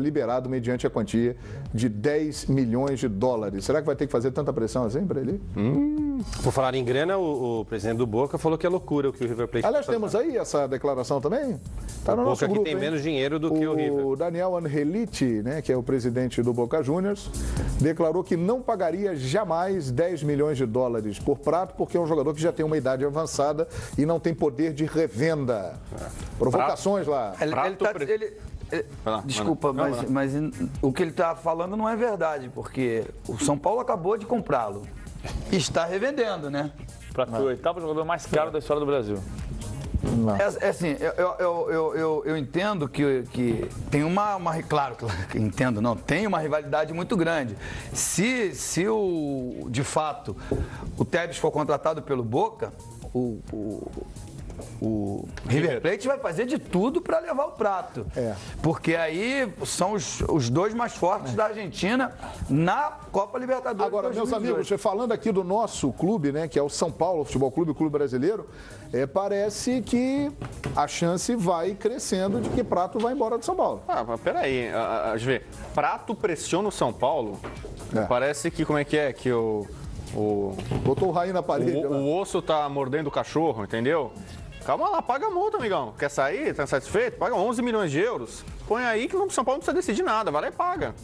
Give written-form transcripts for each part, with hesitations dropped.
liberado mediante a quantia de 10 milhões de dólares. Será que vai ter que fazer tanta pressão assim para ele? Por falar em grana, o presidente do Boca falou que é loucura o que o River Plate... Aliás, temos aí essa declaração também? Está no nosso Boca grupo, que tem menos dinheiro do que o River. O Daniel Angeliti, né, que é o presidente do Boca Juniors, declarou que não pagaria jamais 10 milhões de dólares por Prato, porque é um jogador que já tem uma idade avançada e não tem poder de revenda. Provocações lá. Desculpa, mas o que ele está falando não é verdade, porque o São Paulo acabou de comprá-lo. Está revendendo, né? Prato, o oitavo jogador mais caro da história do Brasil. Assim, eu entendo que tem claro que entendo, não, tem uma rivalidade muito grande. Se de fato o Tevez for contratado pelo Boca, o River Plate vai fazer de tudo para levar o Prato. Porque aí são os dois mais fortes da Argentina na Copa Libertadores. Agora, meus amigos, falando aqui do nosso clube, né, que é o São Paulo Futebol Clube, o clube brasileiro, parece que a chance vai crescendo de que Prato vai embora do São Paulo. Mas peraí, Prato pressiona o São Paulo? Parece que, que botou o raio na parede. O osso tá mordendo o cachorro, entendeu? Calma lá, paga a multa, amigão. Quer sair? Tá satisfeito? Paga 11 milhões de euros. Põe aí que o São Paulo não precisa decidir nada. Vai lá e paga.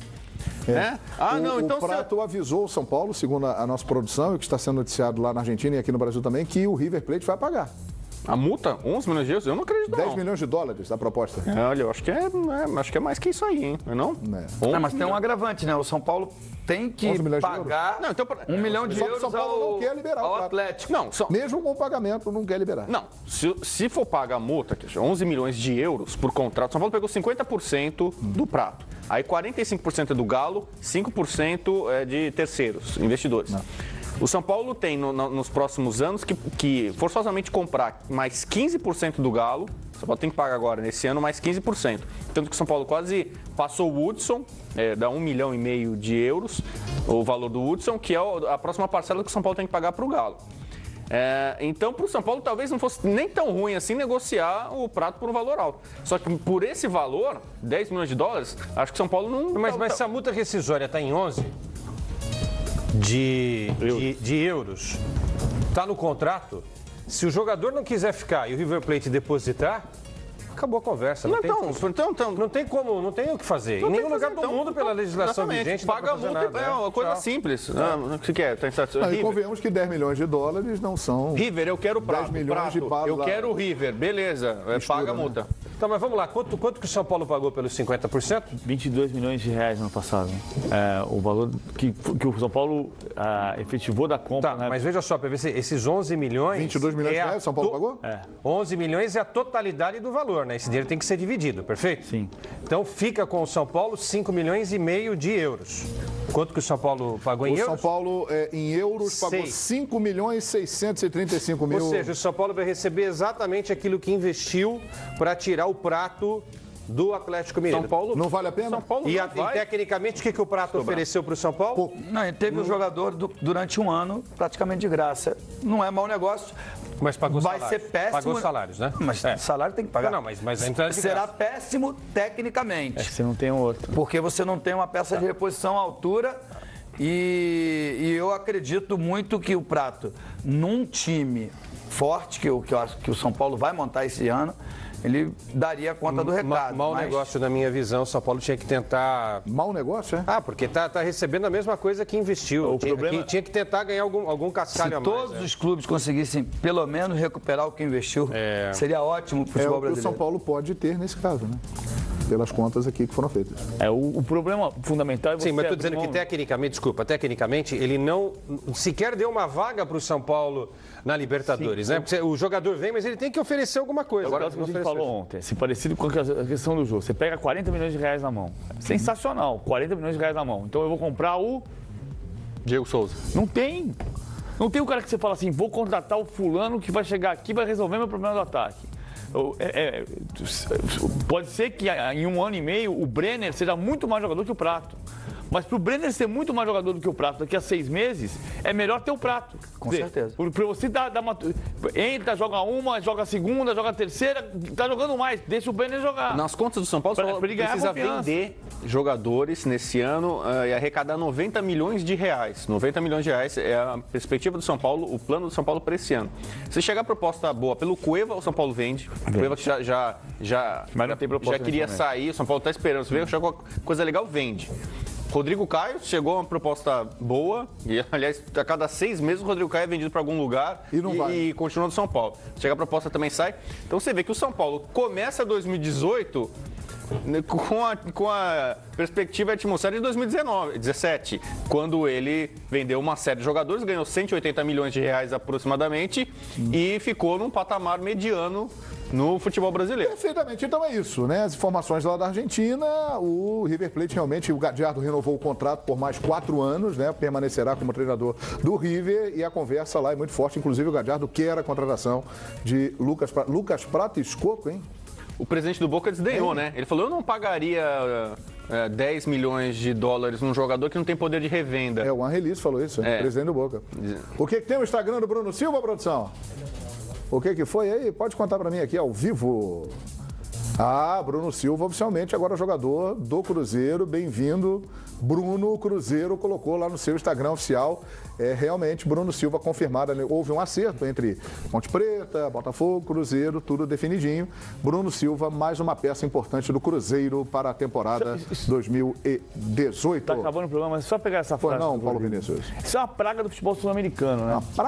O Prato avisou o São Paulo, segundo a nossa produção, e o que está sendo noticiado lá na Argentina e aqui no Brasil também, que o River Plate vai pagar. A multa? 11 milhões de euros? Eu não acredito, 10 milhões de dólares a proposta. Olha, eu acho que é mais que isso aí, hein? Não? Mas tem um agravante, né? O São Paulo tem que pagar 1 milhão de euros São Paulo não quer liberar ao Atlético. Não, mesmo com o pagamento, não quer liberar. Não, se for pagar a multa, que é 11 milhões de euros por contrato, São Paulo pegou 50% do Prato. Aí 45% é do Galo, 5% é de terceiros, investidores. O São Paulo tem nos próximos anos que forçosamente comprar mais 15% do Galo. O São Paulo tem que pagar agora, nesse ano, mais 15%. Tanto que o São Paulo quase passou o Hudson, dá 1,5 milhão de euros, o valor do Hudson, que é a próxima parcela que o São Paulo tem que pagar para o Galo. Então, para o São Paulo, talvez não fosse nem tão ruim assim negociar o Prato por um valor alto. Só que por esse valor, 10 milhões de dólares, acho que o São Paulo não... Mas se a multa rescisória está em 11 de euros, está no contrato, se o jogador não quiser ficar e o River Plate depositar, acabou a conversa. Não tem o que fazer. Em nenhum lugar do mundo, pela legislação vigente, paga a multa, é uma coisa simples. O que você quer? E convenhamos que 10 milhões de dólares não são... River, eu quero o Prato. 10 milhões de balas. Eu quero o River, beleza, paga a multa. Tá, mas vamos lá, quanto que o São Paulo pagou pelos 50%? 22 milhões de reais no ano passado. O valor que o São Paulo efetivou da compra. Tá, mas veja só, para ver se esses 11 milhões... 22 milhões de reais o São Paulo pagou? 11 milhões é a totalidade do valor, né? Esse dinheiro tem que ser dividido, perfeito? Sim. Então fica com o São Paulo 5 milhões e meio de euros. Quanto que o São Paulo pagou em euros? O São Paulo, em euros, pagou 5 milhões 635 mil. Ou seja, o São Paulo vai receber exatamente aquilo que investiu para tirar o Prato do Atlético Mineiro. São Paulo não vale a pena? São Paulo e tecnicamente, o que o Prato ofereceu para o São Paulo? Não, ele teve um jogador durante um ano praticamente de graça. Não é mau negócio. Mas pagou vai salário. ser péssimo. Pagou salários, né? Mas salário tem que pagar. Não, mas a entrada de será graça. péssimo tecnicamente. Você não tem outro. Porque você não tem uma peça de reposição à altura. E eu acredito muito que o Prato, num time forte, que eu acho que o São Paulo vai montar esse ano, ele daria conta do recado. Mau negócio, na minha visão, o São Paulo tinha que tentar... Mau negócio, é? Porque tá recebendo a mesma coisa que investiu. Tinha que tentar ganhar algum cascalho a mais. Se todos os clubes conseguissem, pelo menos, recuperar o que investiu, seria ótimo para o futebol brasileiro. É o que o São Paulo pode ter nesse caso, né? Pelas contas aqui que foram feitas. O problema fundamental é você... Sim, mas estou dizendo que tecnicamente, ele não sequer deu uma vaga para o São Paulo na Libertadores, né? Porque o jogador vem, mas ele tem que oferecer alguma coisa. Agora, o que a gente falou ontem, parecido com a questão do jogo. Você pega 40 milhões de reais na mão. Sensacional, 40 milhões de reais na mão. Então eu vou comprar o... Diego Souza. Não tem. Não tem o cara que você fala assim, vou contratar o fulano que vai chegar aqui e vai resolver meu problema do ataque. Pode ser que em um ano e meio o Brenner seja muito mais jogador que o Prato. Mas pro Brenner ser muito mais jogador do que o Prato daqui a 6 meses, é melhor ter o Prato. Com certeza. Pra você dar uma... Entra, joga uma, joga a segunda, joga a terceira, tá jogando mais. Deixa o Brenner jogar. Nas contas do São Paulo, precisa vender jogadores nesse ano e arrecadar 90 milhões de reais. 90 milhões de reais é a perspectiva do São Paulo, o plano do São Paulo para esse ano. Se chegar a proposta boa pelo Cueva, o São Paulo vende. O Cueva que Mas não tem proposta já queria sair, o São Paulo está esperando. Se chegou coisa legal, vende. Rodrigo Caio chegou a uma proposta boa, e aliás, a cada 6 meses o Rodrigo Caio é vendido para algum lugar e continua no São Paulo. Chega a proposta também sai. Então você vê que o São Paulo começa 2018 com a perspectiva de atmosfera de 2017, quando ele vendeu uma série de jogadores, ganhou 180 milhões de reais aproximadamente e ficou num patamar mediano no futebol brasileiro. Perfeitamente, então é isso, né? As informações lá da Argentina, o River Plate realmente, o Gadiardo renovou o contrato por mais 4 anos, né? Permanecerá como treinador do River e a conversa lá é muito forte, inclusive o Gadiardo quer a contratação de Lucas Prato e Escoco, hein? O presidente do Boca desdenhou, né? Ele falou, eu não pagaria 10 milhões de dólares num jogador que não tem poder de revenda. O Angelis falou isso, presidente do Boca. O que tem o Instagram do Bruno Silva, produção? O que foi aí? Pode contar pra mim aqui, ao vivo. Bruno Silva, oficialmente agora jogador do Cruzeiro. Bem-vindo, Bruno. O Cruzeiro colocou lá no seu Instagram oficial. Realmente, Bruno Silva confirmado. Houve um acerto entre Ponte Preta, Botafogo, Cruzeiro, tudo definidinho. Bruno Silva, mais uma peça importante do Cruzeiro para a temporada 2018. Tá acabando o programa, mas só pegar essa frase. Não, Paulo Vinícius. Isso é uma praga do futebol sul-americano, né? Uma praga.